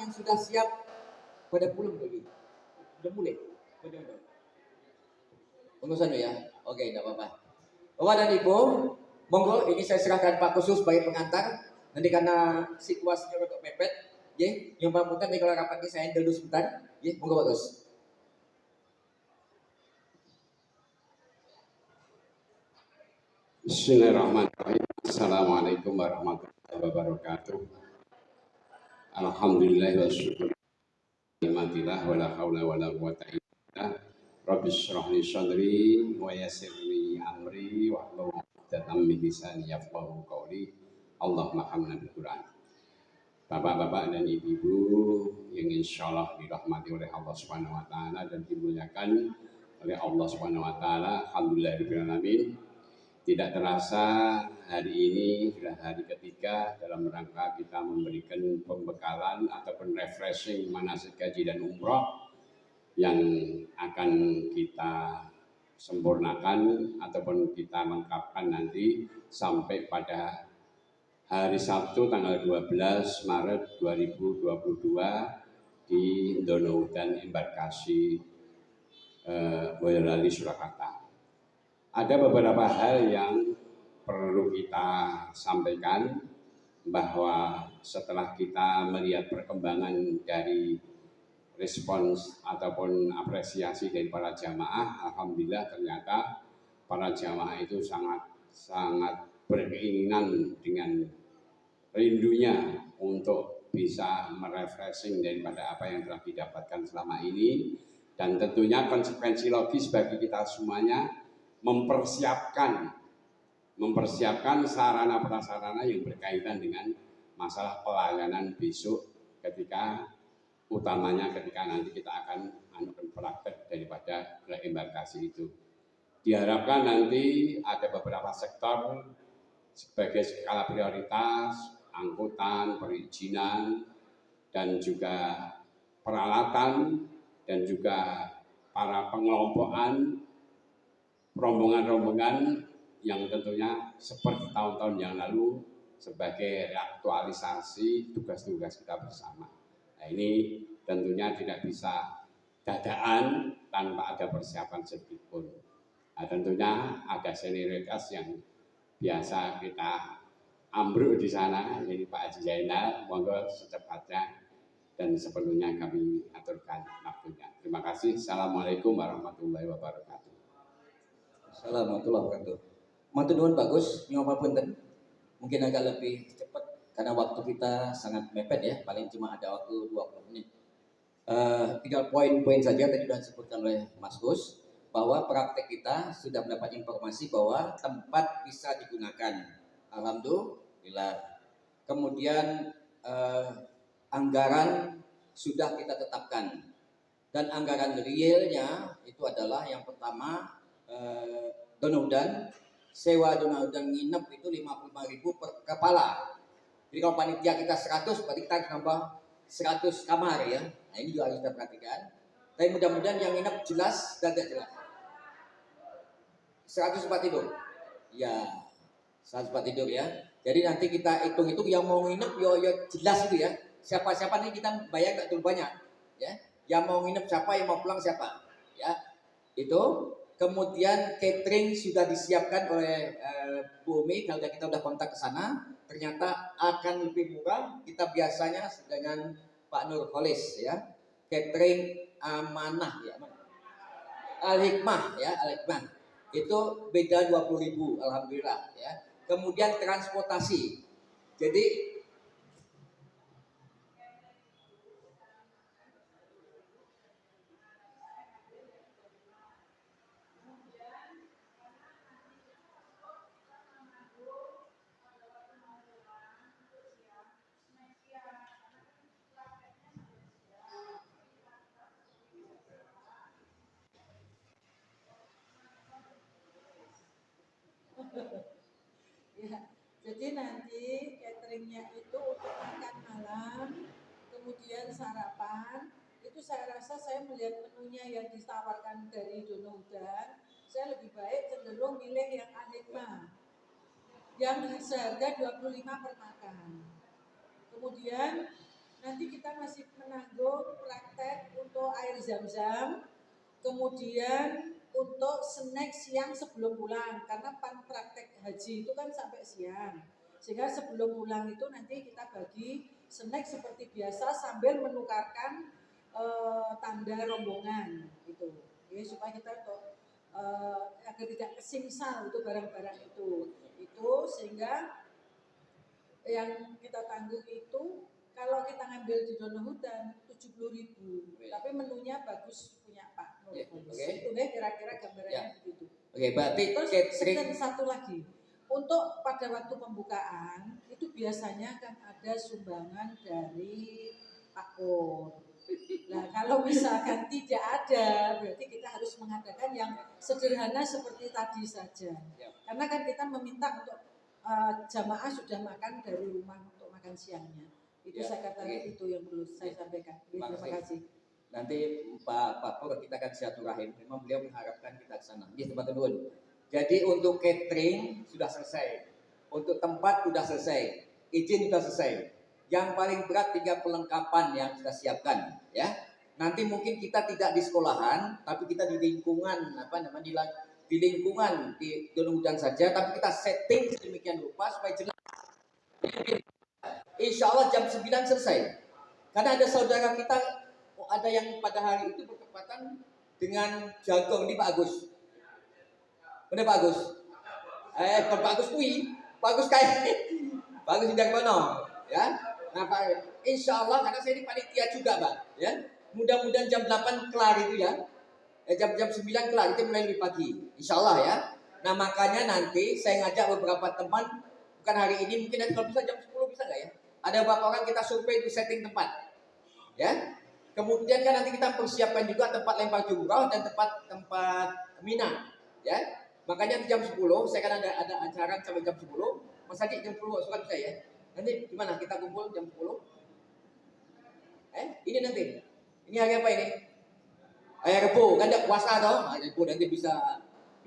yang sudah siap pada pulang lagi. Udah mulai. Benar-benar. Pengurusan ya. Oke, tidak apa-apa. Bapak dan Ibu, monggo ini saya serahkan Pak Khusus sebagai pengantar. Nanti karena situasinya untuk mepet, ya, yang pamungkas kalau rapat ini saya handle dulu sebentar, ya, monggo Pak Gus. Bismillahirrahmanirrahim. Assalamualaikum warahmatullahi wabarakatuh. Alhamdulillah wa syukur nikmatillah wa la haula wa la quwata illa billah. Rabbi shrah li sadri wa yassir li amri wa hlul 'uqdatam min lisani yafqahu qawli. Allahumma hamdana bil Qur'an. Bapak-bapak dan ibu-ibu yang insyaallah dirahmati oleh Allah Subhanahu wa taala dan dimuliakan oleh Allah Subhanahu wa taala. Alhamdulillahirabbil alamin. Tidak terasa hari ini sudah hari ketiga dalam rangka kita memberikan pembekalan ataupun refreshing manasik haji dan umroh yang akan kita sempurnakan ataupun kita lengkapkan nanti sampai pada hari Sabtu tanggal 12 Maret 2022 di Donoudan Embarkasi Boyolali Surakarta. Ada beberapa hal yang perlu kita sampaikan bahwa setelah kita melihat perkembangan dari respons ataupun apresiasi dari para jamaah, alhamdulillah ternyata para jamaah itu sangat berkeinginan dengan rindunya untuk bisa merefreshing daripada apa yang telah didapatkan selama ini, dan tentunya konsekuensi logis bagi kita semuanya mempersiapkan sarana prasarana yang berkaitan dengan masalah pelayanan besok ketika nanti kita akan praktek daripada embarkasi itu. Diharapkan nanti ada beberapa sektor sebagai skala prioritas, angkutan, perizinan, dan juga peralatan, dan juga para pengelompokan rombongan-rombongan yang tentunya seperti tahun-tahun yang lalu sebagai aktualisasi tugas-tugas kita bersama. Nah, ini tentunya tidak bisa dadakan tanpa ada persiapan sedikitpun. Nah, tentunya ada senioritas yang biasa kita ambruk di sana, ini Pak Haji Zainal, monggo secepatnya dan sepenuhnya kami aturkan waktunya. Terima kasih. Assalamualaikum warahmatullahi wabarakatuh. Assalamualaikum warahmatullahi wabarakatuh. Matur nuwun bagus, nyoba punten. Mungkin agak lebih cepat karena waktu kita sangat mepet ya, paling cuma ada waktu 20 menit. Tinggal poin-poin saja tadi sudah disebutkan oleh Mas Gus bahwa praktek kita sudah mendapat informasi bahwa tempat bisa digunakan. Alhamdulillah. Kemudian anggaran sudah kita tetapkan, dan anggaran realnya itu adalah yang pertama Donoudan, sewa Donoudan nginep itu 55.000 per kepala. Jadi kalau panitia kita 100, berarti kita harus nambah 100 kamar ya. Nah, ini juga harus kita perhatikan. Tapi mudah-mudahan yang nginep jelas dan tidak jelas. 100 tempat tidur. Ya, 100 tempat tidur ya. Jadi nanti kita hitung-hitung yang mau nginep ya jelas itu ya. Siapa-siapa nih kita bayar nggak terlalu banyak ya. Yang mau nginep siapa, yang mau pulang siapa ya. Itu. Kemudian catering sudah disiapkan oleh Bu Umi. Kalau kita udah kontak ke sana, ternyata akan lebih murah. Kita biasanya dengan Pak Nur Kholis ya, catering amanah ya, Al-Hikmah ya, Al-Hikmah itu beda 20.000, alhamdulillah ya. Kemudian transportasi, jadi ya, jadi nanti cateringnya itu untuk makan malam, kemudian sarapan. Itu saya rasa saya melihat menunya yang ditawarkan dari Donoudan, saya lebih baik cenderung milih yang Al-Hikmah yang seharga 25 per makan. Kemudian nanti kita masih menanggung praktek untuk air zam-zam, kemudian untuk snack siang sebelum pulang, karena praktek haji itu kan sampai siang. Sehingga sebelum pulang itu nanti kita bagi snack seperti biasa sambil menukarkan tanda rombongan gitu. Jadi supaya kita agar tidak kesingsal itu barang-barang itu. Itu sehingga yang kita tanggung itu kalau kita ngambil di Dono Hutan 70.000, tapi menunya bagus punya Pak Nur. Itu deh kira-kira gambarannya begitu. Berarti Terus catering satu lagi, untuk pada waktu pembukaan itu biasanya kan ada sumbangan dari Pak Pur. Nah kalau misalkan tidak ada, berarti kita harus mengadakan yang sederhana seperti tadi saja. Karena kan kita meminta untuk jamaah sudah makan dari rumah untuk makan siangnya. Itu saya katakan itu yang perlu saya sampaikan. Terima kasih. Nanti Pak Pur kita akan silaturahim. Memang beliau mengharapkan kita ke sana. Di tempat kedua. Jadi untuk catering sudah selesai, untuk tempat sudah selesai, izin sudah selesai. Yang paling berat 3 perlengkapan yang kita siapkan, ya. Nanti mungkin kita tidak di sekolahan, tapi kita di lingkungan di lingkungan di Dono Hutan saja, tapi kita setting sedemikian rupa supaya jelas. Insya Allah jam 9 selesai. Karena ada saudara kita, ada yang pada hari itu bertepatan dengan jagung ini Pak Agus. Benar Pak Agus? Pak Agus Pak Agus kayak Pak Agus tidak kono, ya. Nah Pak, insya Allah karena saya ini panitia juga Pak, ya. Mudah-mudahan jam 8 kelar itu ya. Jam 9 kelar, itu mulai lebih pagi, insya Allah ya. Nah makanya nanti saya ngajak beberapa teman, bukan hari ini, mungkin nanti kalau bisa jam 10 bisa nggak ya? Ada beberapa orang kita survei untuk setting tempat, ya. Kemudian kan nanti kita persiapkan juga tempat lempar jumroh dan tempat mina, ya. Makanya jam 10 saya kan ada acara sampai jam 10. Mas Haji jam 10 suka bisa ya? Nanti gimana kita kumpul jam 10? Ini nanti. Ini hari apa ini? Hari Rabu, kan ada puasa toh? Hari Rabu nanti bisa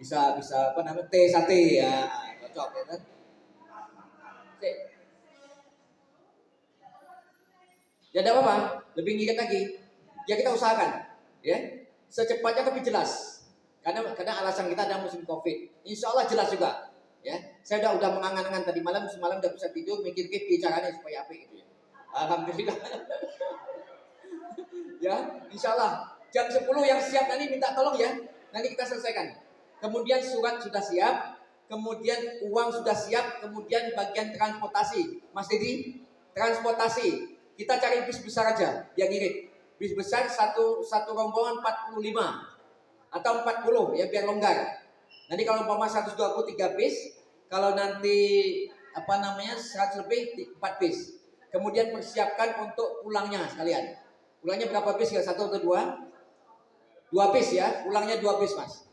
apa namanya? Teh sate ya. Cocok ya kan? Ya tidak apa-apa, lebih ngikat lagi. Ya kita usahakan, ya secepatnya tapi jelas. Karena alasan kita ada musim Covid. Insya Allah jelas juga, ya. Saya udah mengangan-angan tadi malam, semalam udah bisa tidur mikir bicaranya supaya apa gitu ya. Alhamdulillah. Ya, insya Allah jam 10 yang siap nanti minta tolong ya. Nanti kita selesaikan. Kemudian surat sudah siap, kemudian uang sudah siap, kemudian bagian transportasi. Mas Dedi, transportasi. Kita cari bis besar aja, biar ngirit. Bis besar satu rombongan 45 atau 40 ya biar longgar. Nanti kalau umpama 123 bis, kalau nanti 100 lebih 4 bis. Kemudian persiapkan untuk pulangnya sekalian. Pulangnya berapa bis ya? 1 atau 2? 2 bis ya, pulangnya 2 bis Mas.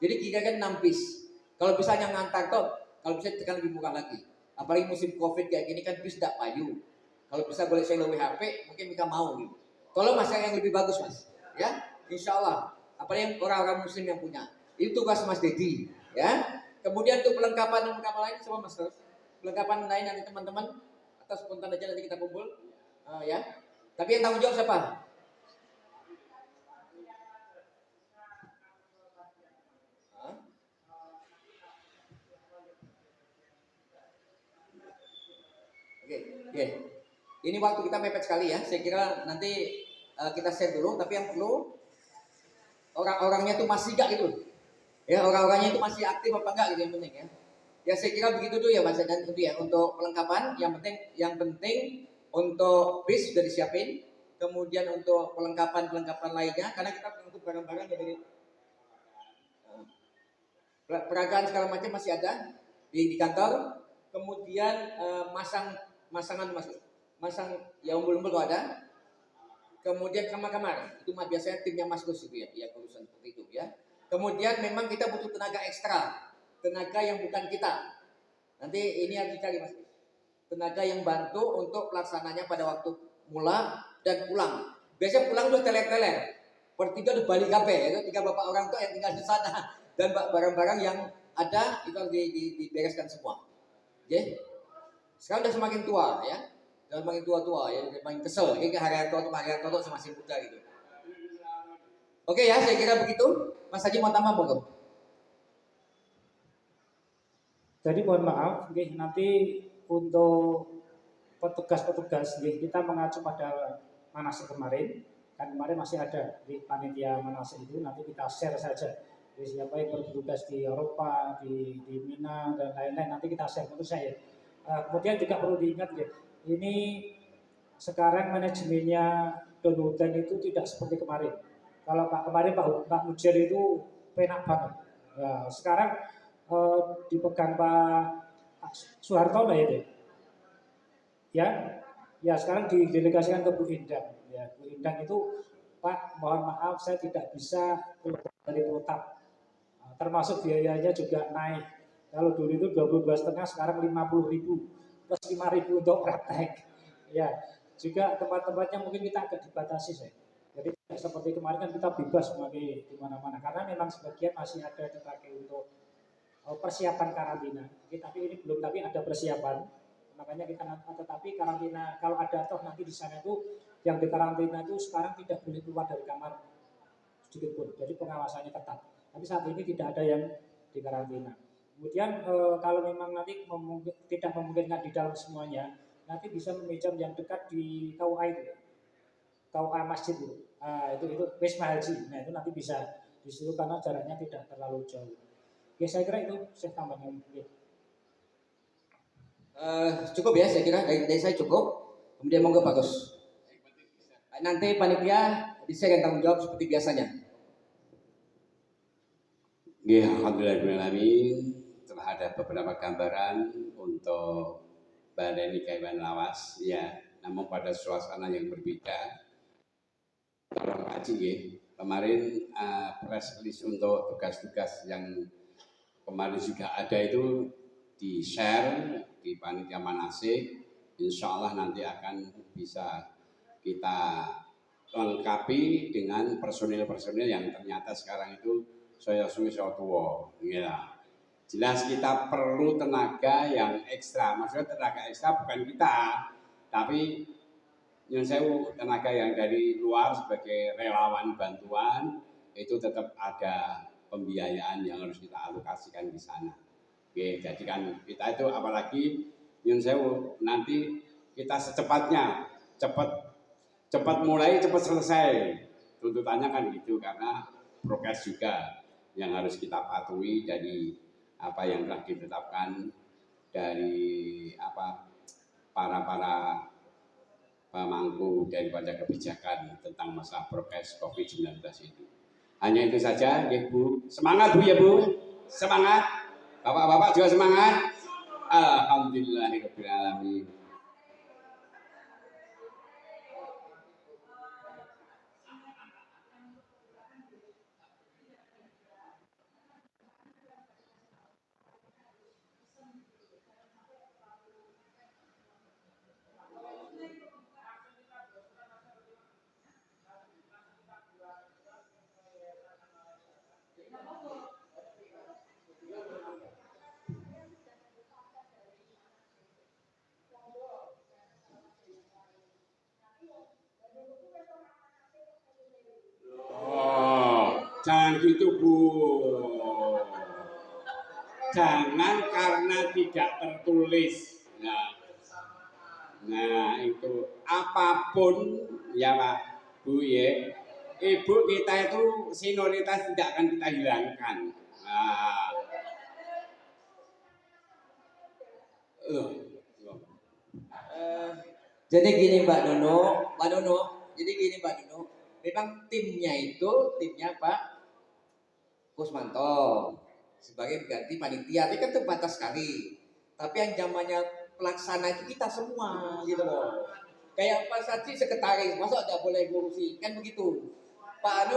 Jadi kira-kira 6 bis. Kalau misalnya ngantar toh, kalau bisa tekan lebih murah lagi. Apalagi musim Covid kayak gini kan bis tidak payu. Kalau bisa boleh saya WHP, mungkin kita mau gitu. Tolong Mas yang lebih bagus Mas, ya, insya Allah. Apalagi orang-orang Muslim yang punya. Itu tugas Mas Dedi, ya. Kemudian untuk perlengkapan lain, sama Mas terus. Perlengkapan lain nanti teman-teman atau spontan aja nanti kita kumpul, ya. Tapi yang tanggung jawab siapa? Oke. Ini waktu kita mepet sekali ya. Saya kira nanti kita share dulu. Tapi yang perlu orang-orangnya itu masih gak gitu. Ya orang-orangnya itu masih aktif apa enggak gitu yang penting ya. Ya saya kira begitu dulu ya Mas dan itu ya untuk perlengkapan. Yang penting untuk bis sudah disiapin. Kemudian untuk perlengkapan lainnya karena kita untuk barang-barang ya dari peragaan segala macam masih ada di kantor. Kemudian masang ya umbul-umbul ada. Kemudian kamar-kamar itu mah biasanya timnya Mas Gus itu ya urusan seperti itu ya. Kemudian memang kita butuh tenaga ekstra, tenaga yang bukan kita. Nanti ini harus dicari Mas Gus. Tenaga yang bantu untuk pelaksananya pada waktu mula dan pulang. Biasanya pulang udah teler-teler. Pertiga udah balik kape, itu 3 bapak orang tua yang tinggal di sana dan barang-barang yang ada itu harus dibereskan semua. Oke. Sekarang udah semakin tua ya. Jangan makin tua-tua ya, makin kesel. Ini Haryanto tuh masih muda gitu. Oke ya, saya kira begitu. Mas Haji mau tambah monggo. Jadi mohon maaf, nanti untuk petugas-petugas kita mengacu pada manasik kemarin. Kan kemarin masih ada di panitia manasik itu, nanti kita share saja. Jadi siapa yang bertugas di Eropa, di Mina dan lain-lain, nanti kita share menurut saya. Kemudian juga perlu diingat ini sekarang manajemennya Don Hudan itu tidak seperti kemarin. Kalau kemarin Pak Mujir itu penak banget. Nah, sekarang dipegang Pak Soeharto lah itu. Ya sekarang didelegasikan ke Bu Indang. Ya, Bu Indang itu Pak, mohon maaf saya tidak bisa keluar dari protap. Termasuk biayanya juga naik. Kalau dulu itu 22,5, sekarang 50.000 plus 5.000 untuk praktek. Ya, juga tempat-tempatnya mungkin kita agak dibatasi saya. Jadi tidak seperti kemarin kan kita bebas memakai di mana-mana karena memang sebagian masih ada dipakai untuk persiapan karantina. Tapi ini belum, tapi ada persiapan. Makanya kita tetapi karantina kalau ada toh nanti di sana itu yang di karantina itu sekarang tidak boleh keluar dari kamar sedikit pun. Jadi pengawasannya ketat. Tapi saat ini tidak ada yang di karantina. Kemudian kalau memang nanti tidak memungkinkan di dalam semuanya, nanti bisa meminjam yang dekat di KUA itu, KUA masjid itu. Itu Wisma Haji. Nah itu nanti bisa di situ karena jaraknya tidak terlalu jauh. Ya saya kira itu saya tambahkan. Cukup ya, saya kira dari saya cukup. Kemudian monggo Pak Gus. Nanti panitia di-share yang tanggung jawab seperti biasanya. Ya, alhamdulillahirrahmanirrahim. Telah ada beberapa gambaran untuk Baleni Kaiwan Lawas, ya. Namun pada suasana yang berbeda. Tolong Haji, kemarin press release untuk tugas-tugas yang kemarin juga ada itu di-share di panitia manasik. Insya Allah nanti akan bisa kita lengkapi dengan personil-personil yang ternyata sekarang itu saya tua. Ya. Jelas kita perlu tenaga yang ekstra. Maksudnya tenaga ekstra bukan kita, tapi nyun sewu tenaga yang dari luar sebagai relawan bantuan itu tetap ada pembiayaan yang harus kita alokasikan di sana. Oke, jadi kan kita itu apalagi nyun sewu nanti kita secepatnya cepat mulai cepat selesai, tuntutannya kan gitu karena prokes juga yang harus kita patuhi dari apa yang telah ditetapkan dari para pemangku daripada kebijakan tentang masalah prokes COVID-19 itu. Hanya itu saja, ya Bu. Semangat Bu ya Bu, semangat. Bapak-bapak juga semangat. Alhamdulillahirabbil alamin. Jangan gitu Bu. Jangan karena tidak tertulis. Nah itu apapun ya Pak Bu ya. Ibu kita itu senioritas tidak akan kita hilangkan. Nah, Jadi gini Mbak Dono, jadi gini Mbak Dono, memang timnya Pak Kusmanto sebagai pengganti panitia, itu kan terbatas sekali. Tapi yang zamannya pelaksana itu kita semua gitu loh. Kayak Pak Saji sekretaris, masa tidak boleh ngurusi, kan begitu. Pak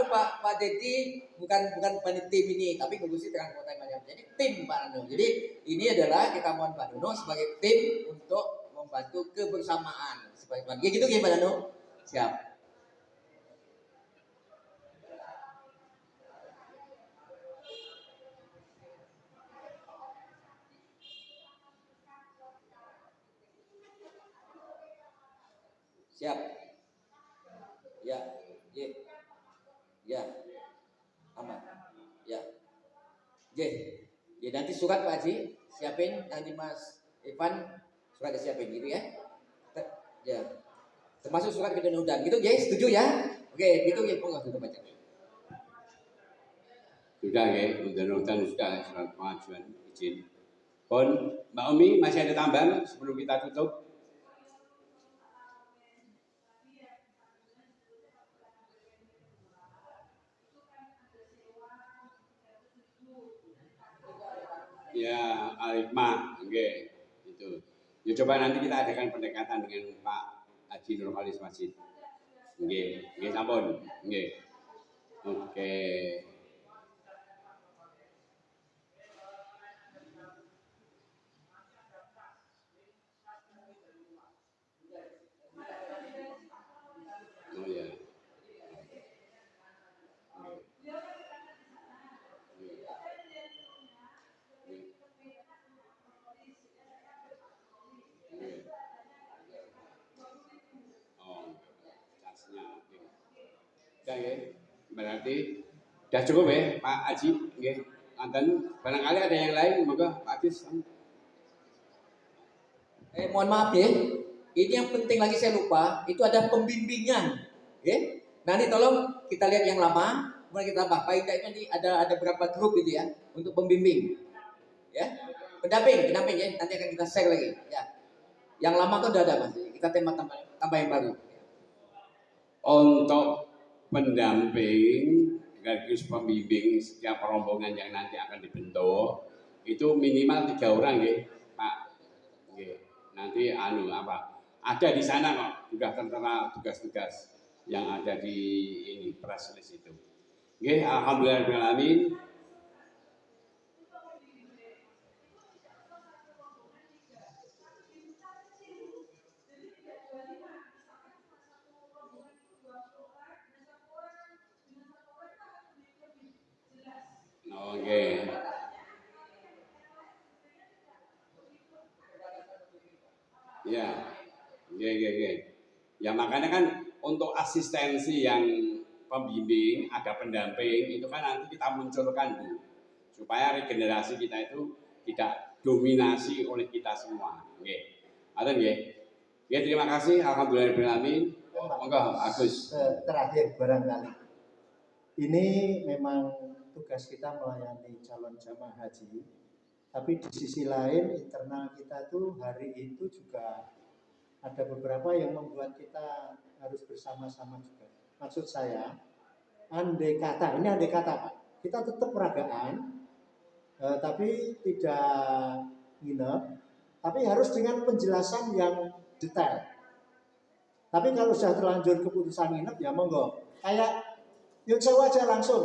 Dedi bukan panitia tim ini, tapi ngurusi transportasi macam. Jadi tim Pak Anu. Jadi ini adalah kita mohon Pak Dono sebagai tim untuk membantu kebersamaan sebagai gitu gimana Pak Siap. Siap. Ya. J. Ya. Aman. Ya. J. Ya nanti surat Pak Haji siapin, nanti Mas Ivan surat disiapin gitu ya. Ya. Termasuk surat kepenuhan gitu, J. Setuju ya? Oke, gitu ya. Monggo kita baca. Sudah ya, mudah-mudahan sudah surat pengajuan izin. Pon, Mbak Umi masih ada tambahan sebelum kita tutup? Ya, Al-Hikmah, oke, itu. Ya coba nanti kita adakan pendekatan dengan Pak Haji Nur Khalis Masjid. Oke, oke, sampun, oke. Oke. Oh ya. Oh, casnya, oke. Oke, ya. Berarti sudah cukup ya Pak Haji, oke. Anten, barangkali ada yang lain, moga Pak Haji. Mohon maaf ya. Ini yang penting lagi saya lupa, itu ada pembimbingnya. Ya. Nanti tolong kita lihat yang lama, kemudian kita tambah. Pak Ida itu nanti ada berapa grup itu ya untuk pembimbing. Ya. Pendamping ya. Nanti akan kita share lagi. Ya. Yang lama kan udah ada Mas. Kita tambah yang baru. Untuk pendamping sekaligus pembimbing setiap rombongan yang nanti akan dibentuk itu minimal 3 orang ya Pak. Nanti ada di sana kok sudah tertera tugas-tugas yang ada di ini press list itu. Oke, alhamdulillahirobbilalamin. Oke. Ya, oke. Ya makanya kan untuk asistensi yang pembimbing, ada pendamping, itu kan nanti kita munculkan Bu, supaya regenerasi kita itu tidak dominasi oleh kita semua. Oke, ada nggih? Oke, terima kasih. Alhamdulillahirobbilalamin. Monggo Agus. Terakhir barangkali. Ini memang tugas kita melayani calon jamaah haji. Tapi di sisi lain internal kita tuh hari itu juga ada beberapa yang membuat kita harus bersama-sama juga. Maksud saya, andai kata Pak, kita tetap peragaan, tapi tidak nginep, tapi harus dengan penjelasan yang detail. Tapi kalau sudah terlanjur keputusan nginep ya monggo, kayak yuk sewa aja langsung.